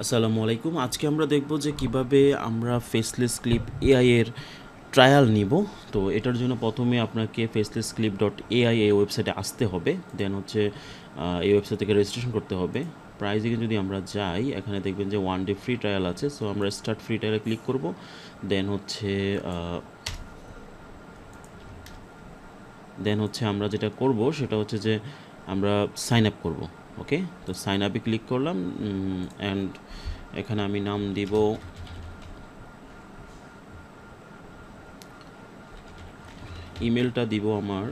আসসালামু আলাইকুম। আজকে আমরা দেখব যে কিভাবে আমরা ফেসলেস ক্লিপ এআই এর ট্রায়াল নিব। তো এটার জন্য প্রথমে আপনাকে facelessclip.ai এই ওয়েবসাইটে আসতে হবে। দেন হচ্ছে এই ওয়েবসাইট থেকে রেজিস্ট্রেশন করতে হবে। প্রাইজিংয়ে যদি আমরা যাই, এখানে দেখবেন যে 1 ডে ফ্রি ট্রায়াল আছে। সো আমরা স্টার্ট ফ্রি ট্রায়ালে ক্লিক করব। দেন হচ্ছে আমরা যেটা করব সেটা হচ্ছে যে আমরা সাইন আপ করব। ওকে, তো সাইন আপে ক্লিক করলাম অ্যান্ড এখানে আমি নাম দিব, ইমেলটা দিব আমার,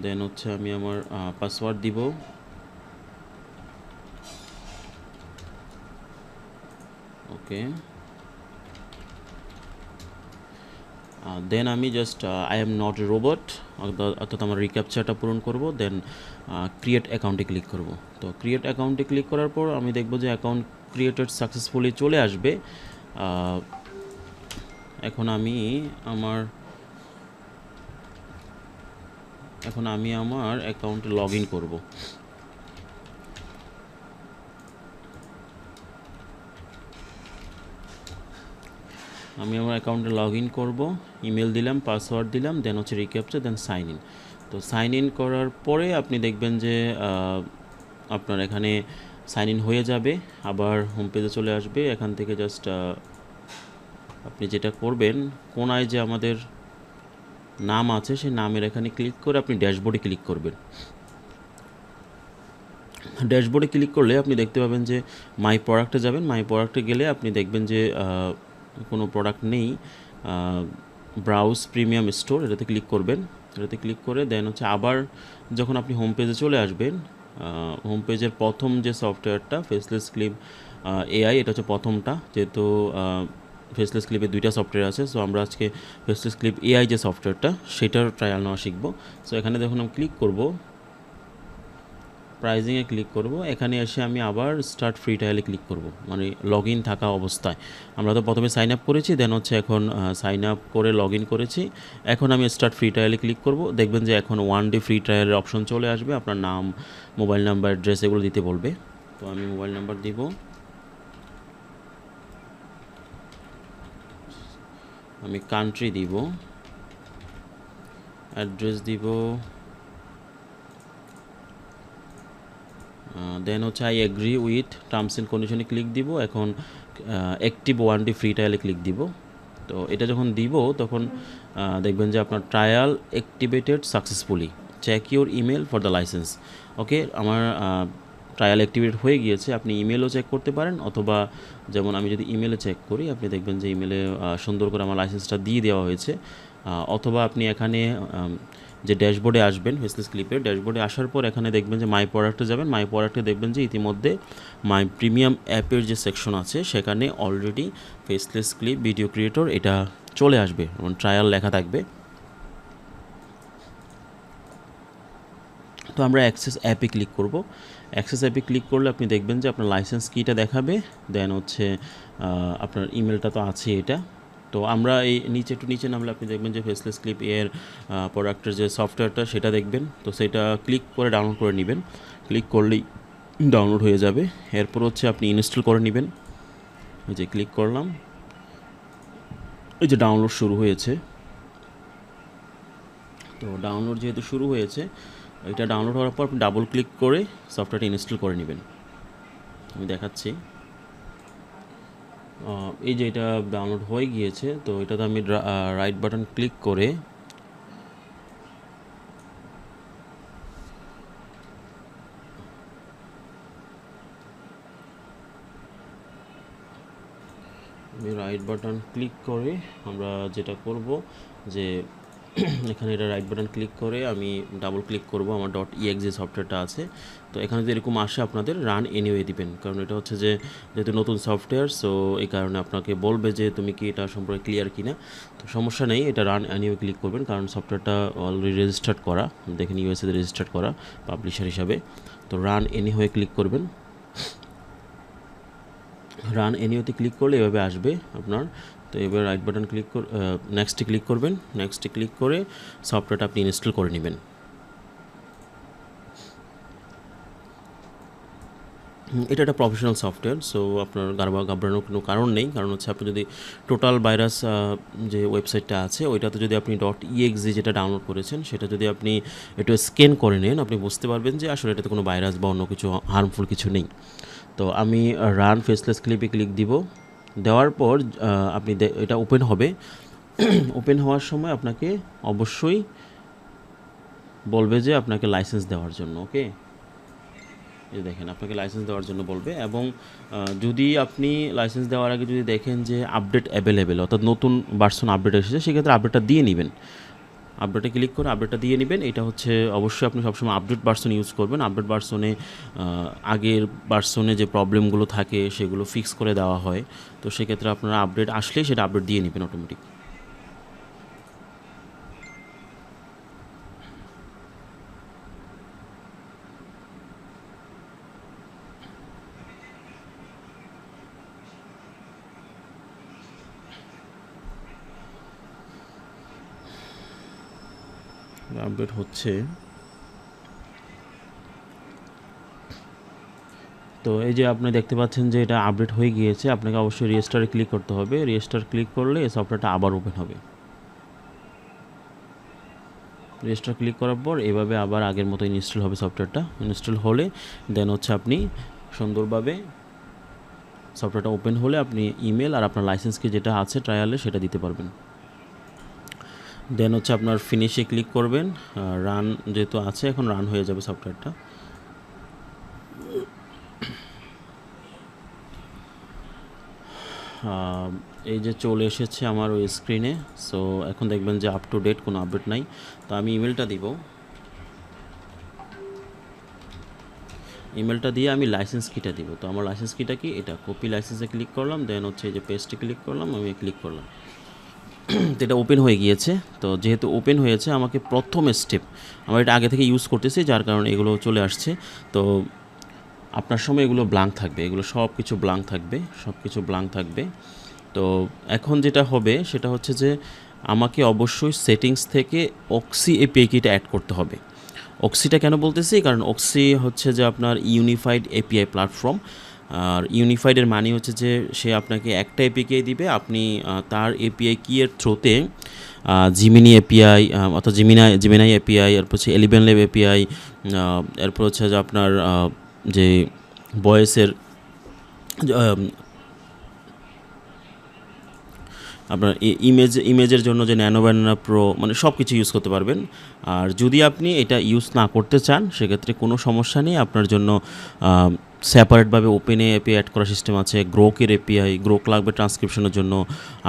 দেন হচ্ছে আমি আমার পাসওয়ার্ড দিব। ওকে, দেন আমি just I am not a robot অর্থাৎ আমার রিক্যাপচারটা পূরণ করব। দেন ক্রিয়েট অ্যাকাউন্টে ক্লিক করব। তো ক্রিয়েট অ্যাকাউন্টে ক্লিক করার পর আমি দেখব যে অ্যাকাউন্ট ক্রিয়েটেড সাকসেসফুলি চলে আসবে। আহ, এখন আমি আমার অ্যাকাউন্টে লগ ইন করবো। আমি আমার অ্যাকাউন্টে লগ ইন করবো, ইমেল দিলাম, পাসওয়ার্ড দিলাম, দেন হচ্ছে রিক্যাপচার, দেন সাইন ইন। তো সাইন ইন করার পরে আপনি দেখবেন যে আপনার এখানে সাইন ইন হয়ে যাবে, আবার হোম পেজে চলে আসবে। এখান থেকে জাস্ট আপনি যেটা করবেন, কোনায় যে আমাদের নাম আছে সেই নামের এখানে ক্লিক করে আপনি ড্যাশবোর্ডে ক্লিক করবেন। ড্যাশবোর্ডে ক্লিক করলে আপনি দেখতে পাবেন যে মাই প্রোডাক্টে যাবেন। মাই প্রোডাক্টে গেলে আপনি দেখবেন যে কোনো প্রোডাক্ট নেই। ব্রাউজ প্রিমিয়াম স্টোর, এটাতে ক্লিক করবেন। এটাতে ক্লিক করে দেন হচ্ছে আবার যখন আপনি হোম পেজে চলে আসবেন, হোম পেজের প্রথম যে সফটওয়্যারটা ফেসলেস ক্লিপ এআই, এটা হচ্ছে প্রথমটা। যেহেতু ফেসলেস ক্লিপে দুইটা সফটওয়্যার আছে, সো আমরা আজকে ফেসলেস ক্লিপ এআই যে সফটওয়্যারটা সেটার ট্রায়াল নেওয়া শিখবো। সো এখানে যখন আমি ক্লিক করব, প্রাইজিংয়ে ক্লিক করব, এখানে এসে আমি আবার স্টার্ট ফ্রি ট্রায়ালে ক্লিক করব, মানে লগ ইন থাকা অবস্থায়। আমরা তো প্রথমে সাইন আপ করেছি, দেন হচ্ছে এখন সাইন আপ করে লগ ইন করেছি। এখন আমি স্টার্ট ফ্রি ট্রায়ালে ক্লিক করব। দেখবেন যে এখন 1 ডে ফ্রি ট্রায়ালের অপশন চলে আসবে। আপনার নাম, মোবাইল নাম্বার, অ্যাড্রেস এগুলো দিতে বলবে। তো আমি মোবাইল নাম্বার দিব, আমি কান্ট্রি দিব, অ্যাড্রেস দিব, দেন হচ্ছে I agree with terms and কন্ডিশনে ক্লিক দিব। এখন অ্যাক্টিভ 1 ডে ফ্রি ট্রায়ালে ক্লিক দিব। তো এটা যখন দিব তখন দেখবেন যে আপনার trial activated successfully, check your email for the license. Okay, আমার ট্রায়াল অ্যাক্টিভেট হয়ে গিয়েছে। আপনি ইমেলও চেক করতে পারেন, অথবা যেমন আমি যদি ইমেলে চেক করি, আপনি দেখবেন যে ইমেলে সুন্দর করে আমার লাইসেন্সটা দিয়ে দেওয়া হয়েছে। অথবা আপনি এখানে যে ড্যাশবোর্ডে আসবেন, ফেসলেস ক্লিপের ড্যাশবোর্ডে আসার পর এখানে দেখবেন যে মাই প্রোডাক্টে যাবেন। মাই প্রোডাক্টে দেখবেন যে ইতিমধ্যে মাই প্রিমিয়াম অ্যাপের যে সেকশন আছে সেখানে already faceless clip video creator এটা চলে আসবে এবং ট্রায়াল লেখা থাকবে। তো আমরা অ্যাক্সেস অ্যাপে ক্লিক করব। অ্যাক্সেস অ্যাপে ক্লিক করলে আপনি দেখবেন যে আপনার লাইসেন্স কিটা দেখাবে। দেন হচ্ছে আপনার ইমেলটা তো আছে এটা। তো আমরা এই একটু নিচে নামলে আপনি দেখবেন যে ফেসলেস ক্লিপ এর প্রোডাক্টের যে সফটওয়্যারটা সেটা দেখবেন। তো সেটা ক্লিক করে ডাউনলোড করে নেবেন। ক্লিক করলেই ডাউনলোড হয়ে যাবে। এরপর হচ্ছে আপনি ইনস্টল করে নেবেন। এই যে ক্লিক করলাম, এই যে ডাউনলোড শুরু হয়েছে। তো ডাউনলোড যেহেতু শুরু হয়েছে, এটা ডাউনলোড হওয়ার পর আপনি ডাবল ক্লিক করে সফটওয়্যারটা ইনস্টল করে নেবেন। আমি দেখাচ্ছি। এই যে এটা ডাউনলোড হয়ে গিয়েছে। তো এটাতে আমি রাইট বাটন ক্লিক করে আমরা যেটা করব যে এখানে এটা রাইট বাটন ক্লিক করে আমি ডাবল ক্লিক করব আমার .exe যে সফটওয়্যারটা আছে। তো এখানে যদি এরকম আসে আপনাদের রান এনিওয়ে দিবেন, কারণ এটা হচ্ছে যে যেহেতু নতুন সফটওয়্যার, সো এই কারণে আপনাকে বলবে যে তুমি কি এটা সম্পর্কে ক্লিয়ার কিনা। তো সমস্যা নেই, এটা রান এনিওয়ে ক্লিক করবেন, কারণ সফটওয়্যারটা অলরেডি রেজিস্টার্ড করা, দেখেন ইউএসএতে রেজিস্টার্ড করা পাবলিশার হিসাবে। তো রান এনিওয়ে ক্লিক করবেন। রান এনিওতে ক্লিক করলে এভাবে আসবে আপনার। তো এবার রাইট বাটন ক্লিক করে নেক্সটে ক্লিক করবেন। নেক্সটে ক্লিক করে সফটওয়্যারটা আপনি ইনস্টল করে নেবেন। এটা একটা প্রফেশনাল সফটওয়্যার, সো আপনার ঘাবড়ানোর কোনো কারণ নেই। কারণ হচ্ছে আপনি যদি টোটাল ভাইরাস যে ওয়েবসাইটটা আছে ওইটাতে যদি আপনি .exe যেটা ডাউনলোড করেছেন সেটা যদি আপনি একটু স্ক্যান করে নেন, আপনি বুঝতে পারবেন যে আসলে এটাতে কোনো ভাইরাস বা অন্য কিছু হার্মফুল কিছু নেই। তো আমি রান ফেসলেস ক্লিপে ক্লিক দিব। দেওয়ার পর আপনি এটা ওপেন হবে। ওপেন হওয়ার সময় আপনাকে অবশ্যই বলবে যে আপনাকে লাইসেন্স দেওয়ার জন্য। ওকে, এই দেখেন আপনাকে লাইসেন্স দেওয়ার জন্য বলবে। এবং যদি আপনি লাইসেন্স দেওয়ার আগে যদি দেখেন যে আপডেট অ্যাভেলেবেল, অর্থাৎ নতুন ভার্সন আপডেট এসেছে, সেক্ষেত্রে আপডেটটা দিয়ে নেবেন। আপডেটে ক্লিক করে আপডেটটা দিয়ে নেবেন। এটা হচ্ছে অবশ্যই আপনি সবসময় আপডেট ভার্সন ইউজ করবেন। আপডেট ভার্সনে আগের ভার্সনে যে প্রবলেমগুলো থাকে সেগুলো ফিক্স করে দেওয়া হয়। তো সেক্ষেত্রে আপনারা আপডেট আসলেই সেটা আপডেট দিয়ে নেবেন অটোমেটিক। আপডেট হচ্ছে। তো এই যে আপনি দেখতে পাচ্ছেন যে এটা আপডেট হয়ে গিয়েছে। আপনাকে অবশ্যই রেজিস্টারে ক্লিক করতে হবে। রেজিস্টার ক্লিক করলে এই সফটওয়্যারটা আবার ওপেন হবে। রেজিস্টার ক্লিক করার পর এভাবে আবার আগের মতো ইনস্টল হবে সফটওয়্যারটা। ইনস্টল হলে দেন হচ্ছে আপনি সুন্দরভাবে সফটওয়্যারটা ওপেন হলে আপনি ইমেল আর আপনার লাইসেন্স কি যেটা আছে ট্রায়ালে সেটা দিতে পারবেন। দেন হচ্ছে আপনার ফিনিশে ক্লিক করবেন। রান যেহেতু আছে এখন রান হয়ে যাবে সফটওয়্যারটা। এই যে চলে এসেছে আমার ওই স্ক্রিনে। সো এখন দেখবেন যে আপ টু ডেট কোনো আপডেট নাই। তো আমি ইমেলটা দিব। ইমেলটা দিয়ে আমি লাইসেন্স কিটা দিব। তো আমার লাইসেন্স কিটা কি, এটা কপি লাইসেন্সে ক্লিক করলাম। দেন হচ্ছে এই যে পেজটি ক্লিক করলাম, আমি ক্লিক করলাম। তো এটা ওপেন হয়ে গিয়েছে। তো যেহেতু ওপেন হয়েছে আমাকে প্রথম স্টেপ, আমার এটা আগে থেকে ইউজ করতেছি যার কারণে এগুলো চলে আসছে। তো আপনার সময় এগুলো ব্ল্যাঙ্ক থাকবে, এগুলো সব কিছু ব্ল্যাঙ্ক থাকবে, সব কিছু ব্ল্যাঙ্ক থাকবে। তো এখন যেটা হবে সেটা হচ্ছে যে আমাকে অবশ্যই সেটিংস থেকে অক্সি এপিআই কিটা অ্যাড করতে হবে। অক্সিটা কেন বলতেছি, কারণ অক্সি হচ্ছে যে আপনার ইউনিফাইড এপিআই প্ল্যাটফর্ম। আর ইউনিফাইডের মানে হচ্ছে যে সে আপনাকে একটা এপিআই দিবে, আপনি তার এপিআই কি এর থ্রুতে জিমিনি এপিআই, অর্থাৎ জিমিনাই এপিআই, এরপর হচ্ছে এলিভেন ল্যাব এপিআই, এরপর হচ্ছে যে আপনার যে ভয়েসের আপনার ইমেজের জন্য যে ন্যানো ব্যানানা প্রো, মানে সব কিছু ইউজ করতে পারবেন। আর যদি আপনি এটা ইউজ না করতে চান সেক্ষেত্রে কোনো সমস্যা নেই, আপনার জন্য সেপারেটভাবে ওপেন এপিআই অ্যাড করার সিস্টেম আছে। গ্রোকের এপিআই, গ্রোক লাগবে ট্রান্সক্রিপশনের জন্য,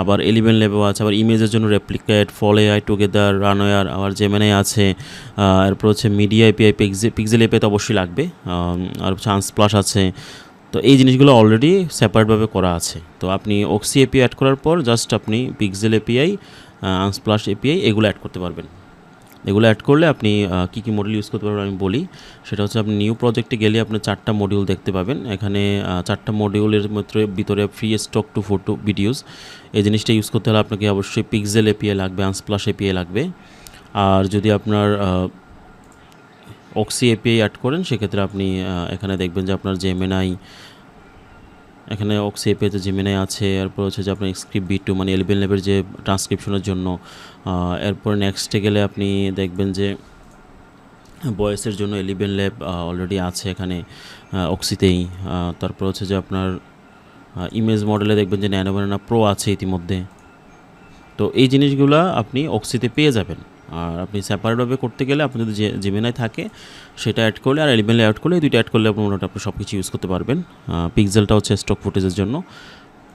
আবার এলিভেন লেভেল আছে, আবার ইমেজের জন্য রেপ্লিকেট, ফল এআই, টুগেদার, রানওয়্যার, আবার জেমিনাই আছে। এরপর হচ্ছে মিডিয়া এপিআই, পিক্সেল এপিআই তো অবশ্যই লাগবে, আর হচ্ছে আনস্প্লাশ আছে। তো এই জিনিসগুলো অলরেডি সেপারেটভাবে করা আছে। তো আপনি অক্সি এপিআই অ্যাড করার পর জাস্ট আপনি পিক্সেল এপিআই, আনস্প্লাশ এপিআই এগুলো অ্যাড করতে পারবেন। এগুলো অ্যাড করলে আপনি কী কী মডিউল ইউজ করতে পারবেন আমি বলি। সেটা হচ্ছে আপনি নিউ প্রজেক্টে গেলে আপনি 4টা মডিউল দেখতে পাবেন। এখানে 4টা মডিউলের ভিতরে free stock two photo videos, এই জিনিসটা ইউজ করতে হলে আপনাকে অবশ্যই পিক্সেল এপিআই লাগবে, আনস্প্লাশ এপিআই লাগবে। আর যদি আপনার অক্সি এপিআই অ্যাড করেন সেক্ষেত্রে আপনি এখানে দেখবেন যে আপনার জেমিনাই, এখানে অক্সি এপিআইতে জেমিনাই আছে। এরপর হচ্ছে যে আপনার স্ক্রিপ্ট B2 মানে এলিভেন লেভেল যে ট্রান্সক্রিপশনের জন্য। এরপর নেক্সটে গেলে আপনি দেখবেন যে ভয়েসের জন্য এলিভেন ল্যাব অলরেডি আছে এখানে অক্সিতেই। তারপর হচ্ছে যে আপনার ইমেজ মডেলে দেখবেন যে ন্যানো ব্যানানা প্রো আছে ইতিমধ্যে। তো এই জিনিসগুলো আপনি অক্সিতে পেয়ে যাবেন। আর আপনি সেপারেটভাবে করতে গেলে আপনি যদি জেমিনাই থাকে সেটা অ্যাড করলে, আর এলিভেন অ্যাড করলে, এই দুইটা অ্যাড করলে আপনি মোটামুটি আপনি সব কিছু ইউজ করতে পারবেন। পিক্সেলটা হচ্ছে স্টক ফুটেজের জন্য।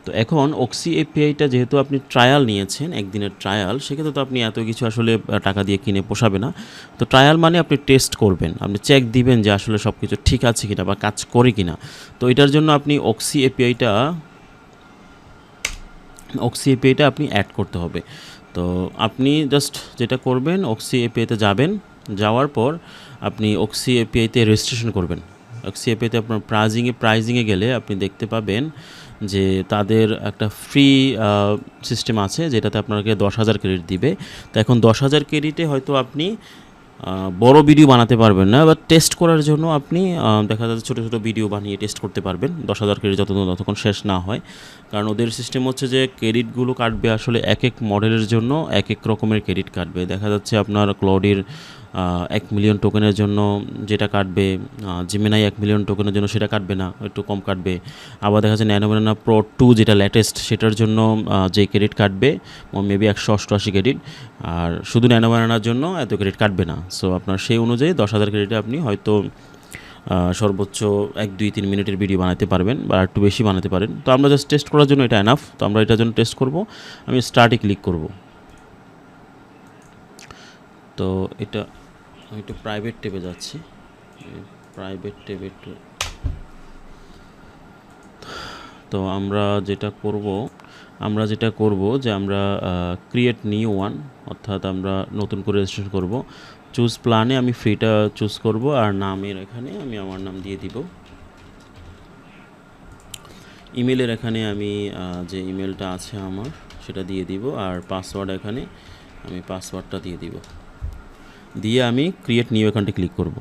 তো এখন অক্সি এপিআইটা যেহেতু আপনি ট্রায়াল নিয়েছেন, একদিনের ট্রায়াল, সেক্ষেত্রে তো আপনি এত কিছু আসলে টাকা দিয়ে কিনে পোষাবে না। তো ট্রায়াল মানে আপনি টেস্ট করবেন, আপনি চেক দিবেন যে আসলে সব কিছু ঠিক আছে কিনা বা কাজ করে কিনা। তো এটার জন্য আপনি অক্সি এপিআইটা আপনি অ্যাড করতে হবে। তো আপনি জাস্ট যেটা করবেন, অক্সি এপিআইতে যাবেন, যাওয়ার পর আপনি অক্সি এপিআইতে রেজিস্ট্রেশন করবেন। অক্সি এপিআইতে আপনার প্রাইজিংয়ে গেলে আপনি দেখতে পাবেন যে তাদের একটা ফ্রি সিস্টেম আছে যেটাতে আপনাকে 10,000 ক্রেডিট দিবে। তো এখন 10,000 ক্রেডিটে হয়তো আপনি বড় ভিডিও বানাতে পারবেন না, বাট টেস্ট করার জন্য আপনি দেখা যাচ্ছে ছোটো ছোটো ভিডিও বানিয়ে টেস্ট করতে পারবেন 10,000 ক্রেডিট যতক্ষণ শেষ না হয়। কারণ ওদের সিস্টেম হচ্ছে যে ক্রেডিটগুলো কাটবে আসলে এক এক মডেলের জন্য এক এক রকমের ক্রেডিট কাটবে। দেখা যাচ্ছে আপনার ক্লাউডের 1 মিলিয়ন টোকেনের জন্য যেটা কাটবে, জিমিনাই 1 মিলিয়ন টোকেনের জন্য সেটা কাটবে না, একটু কম কাটবে। আবার দেখা যাচ্ছে ন্যানো ব্যানানা প্রো 2 যেটা লেটেস্ট সেটার জন্য যে ক্রেডিট কাটবে মেবি 188 ক্রেডিট, আর শুধু ন্যানো ব্যানানার জন্য এত ক্রেডিট কাটবে না। সো আপনার সেই অনুযায়ী 10,000 ক্রেডিটে আপনি হয়তো সর্বোচ্চ 1-2-3 মিনিটের ভিডিও বানাতে পারবেন বা একটু বেশি বানাতে পারেন। তো আমরা জাস্ট টেস্ট করার জন্য এটা এনাফ। তো আমরা এটার জন্য টেস্ট করব, আমি স্টার্টে ক্লিক করব। তো এটা আমি একটু প্রাইভেট ট্যাবে যাচ্ছি, প্রাইভেট ট্যাবে একটু। তো আমরা যেটা করব যে আমরা ক্রিয়েট নিউ ওয়ান, অর্থাৎ আমরা নতুন করে রেজিস্ট্রেশন করব। চুজ প্ল্যানে আমি ফ্রিটা চুজ করব, আর নামের এখানে আমি আমার নাম দিয়ে দিব। ইমেলের এখানে আমি যে ইমেলটা আছে আমার সেটা দিয়ে দিব, আর পাসওয়ার্ড এখানে আমি পাসওয়ার্ডটা দিয়ে দিব। দিয়ে আমি ক্রিয়েট নিউ অ্যাকাউন্টে ক্লিক করব।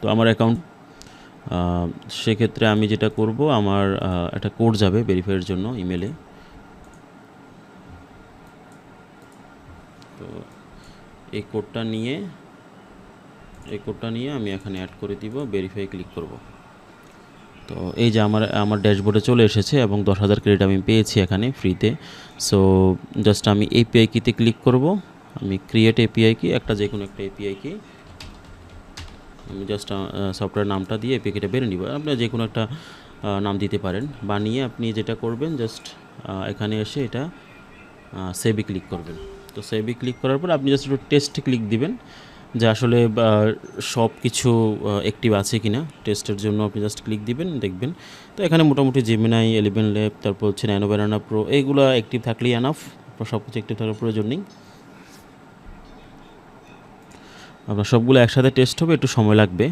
তো আমার অ্যাকাউন্ট, সেক্ষেত্রে আমি যেটা করব, আমার একটা কোড যাবে ভেরিফাইয়ের জন্য ইমেলে। তো এই কোডটা নিয়ে আমি এখানে অ্যাড করে দিব, ভেরিফাই ক্লিক করব। তো এই যে আমার ড্যাশবোর্ডে চলে এসেছে এবং 10,000 ক্রেডিট আমি পেয়েছি এখানে ফ্রিতে। সো জাস্ট আমি এপিআই কিতে ক্লিক করব। আমি ক্রিয়েট এপিআই কি, যে কোনো একটা এপিআই কি আমি জাস্ট সফটওয়্যার নামটা দিয়ে এপিআই কিটা বেরে নিব। আপনি যে কোনো একটা নাম দিতে পারেন। বানিয়ে আপনি যেটা করবেন, জাস্ট এখানে এসে এটা সেভে ক্লিক করবেন। তো সেভে ক্লিক করার পর আপনি জাস্ট একটু টেস্টে ক্লিক দিবেন যে আসলে সব কিছু অ্যাক্টিভ আছে কি না। টেস্টের জন্য আপনি জাস্ট ক্লিক দিবেন, দেখবেন। তো এখানে মোটামুটি জেমিনাই 11 ল্যাব, তারপর হচ্ছে ন্যানো ব্যানানা প্রো, এইগুলো অ্যাক্টিভ থাকলেই এনাফ। সব কিছু অ্যাক্টিভ থাকার প্রয়োজন নেই। আপনার সবগুলো একসাথে টেস্ট হবে, একটু সময় লাগবে,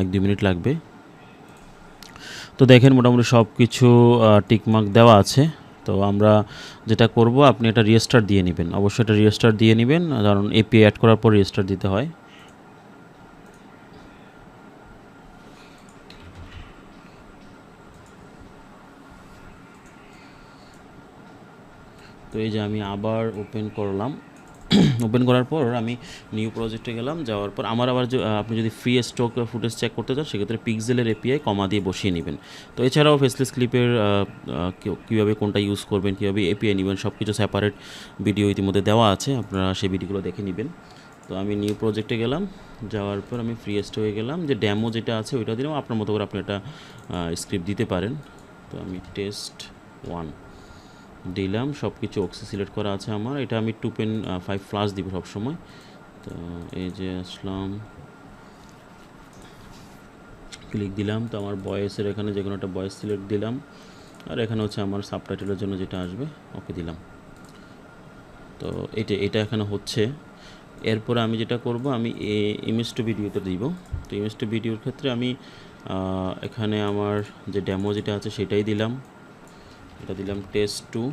1-2 মিনিট লাগবে। তো দেখেন মোটামুটি সব কিছু টিকমার্ক দেওয়া আছে। তো আমরা যেটা করব, আপনি এটা রিস্টার্ট দিয়ে নেবেন, অবশ্যই এটা রিস্টার্ট দিয়ে নেবেন, কারণ এপিআই অ্যাড করার পর রিস্টার্ট দিতে হয়। তো এই যে আমি আবার ওপেন করলাম। ওপেন করার পর আমি নিউ প্রজেক্টে গেলাম। যাওয়ার পর আমার আবার আপনি যদি ফ্রি স্টক ফুটেজ চেক করতে চান, সেক্ষেত্রে পিক্সেলের এপিআই কমা দিয়ে বসিয়ে নেবেন। তো এছাড়াও ফেসলেস ক্লিপের কীভাবে কোনটা ইউজ করবেন, কীভাবে এপিআই নেবেন, সব কিছু সেপারেট ভিডিও ইতিমধ্যে দেওয়া আছে, আপনারা সেই ভিডিওগুলো দেখে নেবেন। তো আমি নিউ প্রজেক্টে গেলাম, যাওয়ার পর আমি ফ্রি স্টকে গেলাম, যে ডেমো যেটা আছে ওইটা দিলাম। আপনার মতো করে আপনি একটা স্ক্রিপ্ট দিতে পারেন। তো আমি টেস্ট 1 দিলাম, সব কিছু অক্সি সিলেক্ট করা আছে আমার। এটা আমি 2.5 ফ্লাশ দিব সবসময়। তো এই যে আসলাম, ক্লিক দিলাম। তো আমার ভয়েসের এখানে যে কোনো একটা ভয়েস সিলেক্ট দিলাম, আর এখানে হচ্ছে আমার সাবটাইটেলের জন্য যেটা আসবে ওকে দিলাম। তো এটা এখানে হচ্ছে। এরপরে আমি যেটা করব, আমি ইমেজ টু ভিডিওতে দিব। তো ইমেজ টু ভিডিওর ক্ষেত্রে আমি এখানে আমার যে ডেমো যেটা আছে সেটাই দিলাম। এটা দিলাম টেস্ট 2।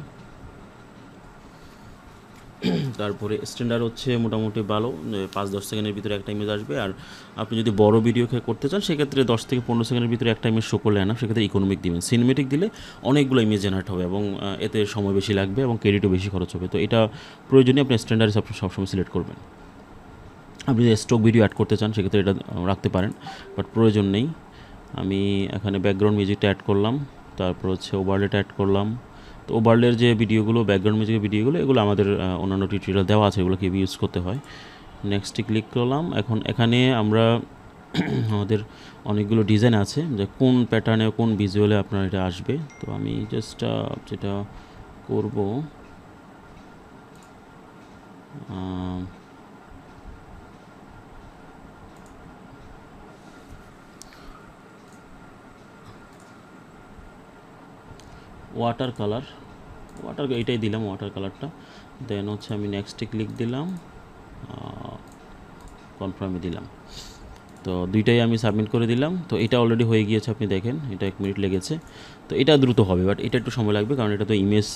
তারপরে স্ট্যান্ডার্ড হচ্ছে মোটামুটি ভালো, 5-10 সেকেন্ডের ভিতরে একটা ইমেজ আসবে। আর আপনি যদি বড় ভিডিও করতে চান, সেক্ষেত্রে 10 থেকে 15 সেকেন্ডের ভিতরে একটা ইমেজ শো করলে না, সেক্ষেত্রে ইকোনমিক দিবেন। সিনেমেটিক দিলে অনেকগুলো ইমেজ জেনারেট হবে এবং এতে সময় বেশি লাগবে এবং ক্রেডিটও বেশি খরচ হবে। তো এটা প্রয়োজনীয়, আপনি স্ট্যান্ডার্ড সবসময় সিলেক্ট করবেন। আপনি যদি স্টক ভিডিও অ্যাড করতে চান, সেক্ষেত্রে এটা রাখতে পারেন, বাট প্রয়োজন নেই। আমি এখানে ব্যাকগ্রাউন্ড মিউজিকটা অ্যাড করলাম, তারপর হচ্ছে ওভারলেটা অ্যাড করলাম। তো ওভারলের যে ভিডিওগুলো, ব্যাকগ্রাউন্ড মিউজিকের ভিডিওগুলো, এগুলো আমাদের অন্যান্য টিউটোরিয়াল দেওয়া আছে, এগুলো কীভাবে ইউজ করতে হয়। নেক্সটে ক্লিক করলাম। এখন এখানে আমরা আমাদের অনেকগুলো ডিজাইন আছে, যে কোন প্যাটার্নে কোন ভিজুয়ালে আপনার এটা আসবে। তো আমি জাস্ট যেটা করব, ওয়াটার কালার, এইটাই দিলাম ওয়াটার কালারটা। দেন হচ্ছে আমি নেক্সটে ক্লিক দিলাম, কনফার্মে দিলাম। তো দুইটাই আমি সাবমিট করে দিলাম। তো এটা অলরেডি হয়ে গিয়েছে, আপনি দেখেন এটা 1 মিনিট লেগেছে। তো এটা দ্রুত হবে, বাট এটা একটু সময় লাগবে, কারণ এটা তো ইমেজ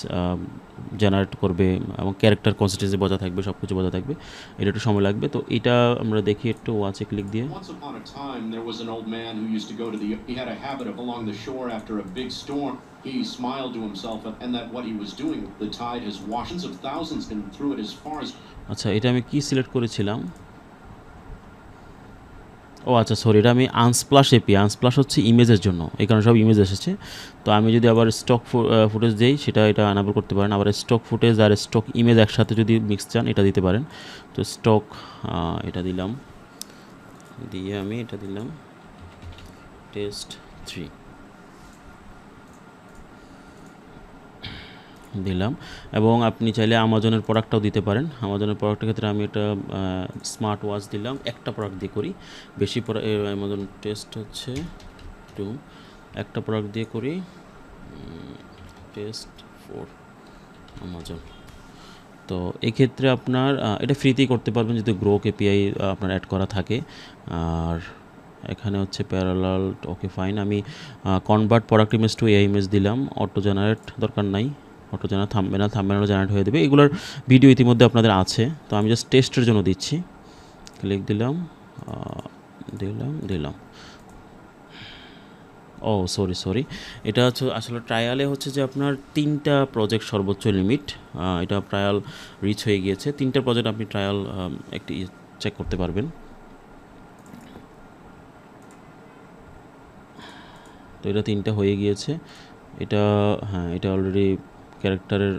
জেনারেট করবে এবং ক্যারেক্টার কনসিস্টেন্সি বজায় থাকবে, সব কিছু বজায় থাকবে, এটা একটু সময় লাগবে। তো এটা আমরা দেখি একটু ওয়াচে ক্লিক দিয়ে। Once upon a time, there was an old man who used to go to he had a habit of along the shore after a big storm. He smiled to himself and that what he was doing, the tide has washed of thousands and threw it as far as. আচ্ছা, এটা আমি কি select করেছিলাম? ও আচ্ছা, sorry, এটা আমি আনস্প্লাশ AP, আনস্প্লাশ হচ্ছে ইমেজের জন্য, এই কারণে সব ইমেজ এসেছে। তো আমি যদি আবার স্টক ফুটেজ দিই, সেটা এটা আনাবল করতে পারেন। আবার স্টক ফুটেজ আর স্টক ইমেজ একসাথে যদি মিক্স চান, এটা দিতে পারেন। তো স্টক এটা দিলাম, দিয়ে আমি এটা দিলাম টেস্ট 3 দিলাম। এবং আপনি চাইলে আমাজনের প্রোডাক্টটাও দিতে পারেন। আমাজনের প্রোডাক্টের ক্ষেত্রে আমি এটা স্মার্ট ওয়াচ দিলাম, একটা প্রোডাক্ট দিয়ে করি, বেশি আমাজন টেস্ট হচ্ছে 2, একটা প্রোডাক্ট দিয়ে করি, টেস্ট 4 আমাজন। তো এক্ষেত্রে আপনার এটা ফ্রিতেই করতে পারবেন যদি গ্রোক এপিআই আপনার অ্যাড করা থাকে। আর এখানে হচ্ছে প্যারালাল, ওকে ফাইন। আমি convert product image to AI image দিলাম, অটো জেনারেট দরকার নাই, অটো জেনারেট থাম্বনেলও জেনারেট হয়ে দেবে, এগুলোর ভিডিও ইতিমধ্যে আপনাদের আছে। তো আমি জাস্ট টেস্টের জন্য দিচ্ছি, ক্লিক দিলাম, দিলাম। ও সরি, এটা হচ্ছে আসলে ট্রায়ালে হচ্ছে যে আপনার 3টা প্রজেক্ট সর্বোচ্চ লিমিট, এটা ট্রায়াল রিচ হয়ে গিয়েছে। 3টা প্রজেক্ট আপনি ট্রায়াল একটি চেক করতে পারবেন। তো এটা 3টা হয়ে গিয়েছে। এটা হ্যাঁ, এটা অলরেডি ক্যারেক্টারের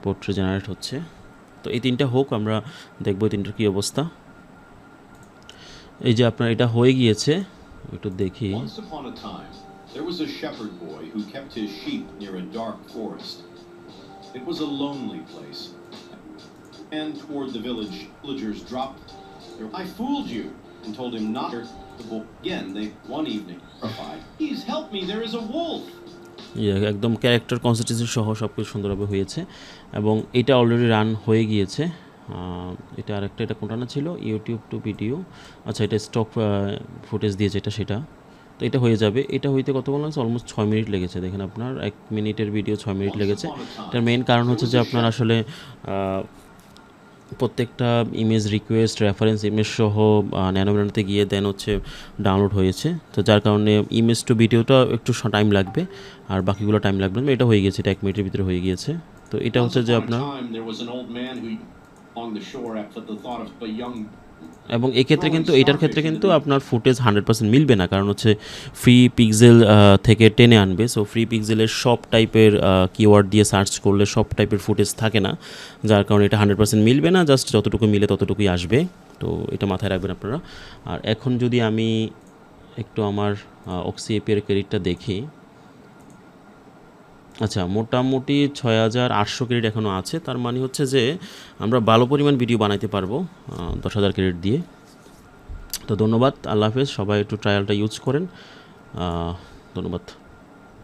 পোর্ট্রেট জেনারেট হচ্ছে। তো এই 3টা হোক, আমরা দেখব 3টার কী অবস্থা। এই যে আপনার এটা হয়ে গিয়েছে, একটু দেখি। Once upon a time, there was a shepherd boy who kept his sheep near a dark forest. It was a lonely place. And toward the villagers dropped. I fooled you and told him not to. Again, one evening, terrified. Please help me, there is a wolf. একদম character consistency সহ সব কিছু সুন্দরভাবে হয়েছে, এবং এটা already run হয়ে গিয়েছে। এটা আরেকটা, এটা কোনটা না ছিল, ইউটিউব টু ভিডিও, আচ্ছা এটা স্টক ফুটেজ দিয়েছে এটা, সেটা। তো এটা হয়ে যাবে। এটা হইতে কত বললাম, অলমোস্ট 6 মিনিট লেগেছে। দেখেন আপনার 1 মিনিটের ভিডিও 6 মিনিট লেগেছে। এটার মেইন কারণ হচ্ছে যে আপনার আসলে প্রত্যেকটা ইমেজ রিকোয়েস্ট, রেফারেন্স ইমেজ সহ ন্যানোমিনাতে গিয়ে দেন হচ্ছে ডাউনলোড হয়েছে। তো যার কারণে ইমেজ টু ভিডিওটা একটু টাইম লাগবে, আর বাকিগুলো টাইম লাগবে না। এটা হয়ে গেছে, এটা 1 মিনিটের ভিতরে হয়ে গিয়েছে। তো এটা হচ্ছে যে আপনার, এবং এক্ষেত্রে কিন্তু এটার ক্ষেত্রে কিন্তু আপনার ফুটেজ 100% মিলবে না, কারণ হচ্ছে ফ্রি পিক্সেল থেকে টেনে আনবে। সো ফ্রি পিক্সেলের সব টাইপের কিওয়ার্ড দিয়ে সার্চ করলে সব টাইপের ফুটেজ থাকে না, যার কারণে এটা 100% মিলবে না, জাস্ট যতটুকু মিলে ততটুকুই আসবে। তো এটা মাথায় রাখবেন আপনারা। আর এখন যদি আমি একটু আমার অক্সি এপিআই ক্রেডিটটা দেখি, আচ্ছা মোটামুটি 6800 ক্রেডিট এখনও আছে। তার মানে হচ্ছে যে আমরা ভালো পরিমাণ ভিডিও বানাইতে পারবো 10,000 ক্রেডিট দিয়ে। তো ধন্যবাদ, আল্লাহ হাফেজ। সবাই একটু ট্রায়ালটা ইউজ করেন, ধন্যবাদ।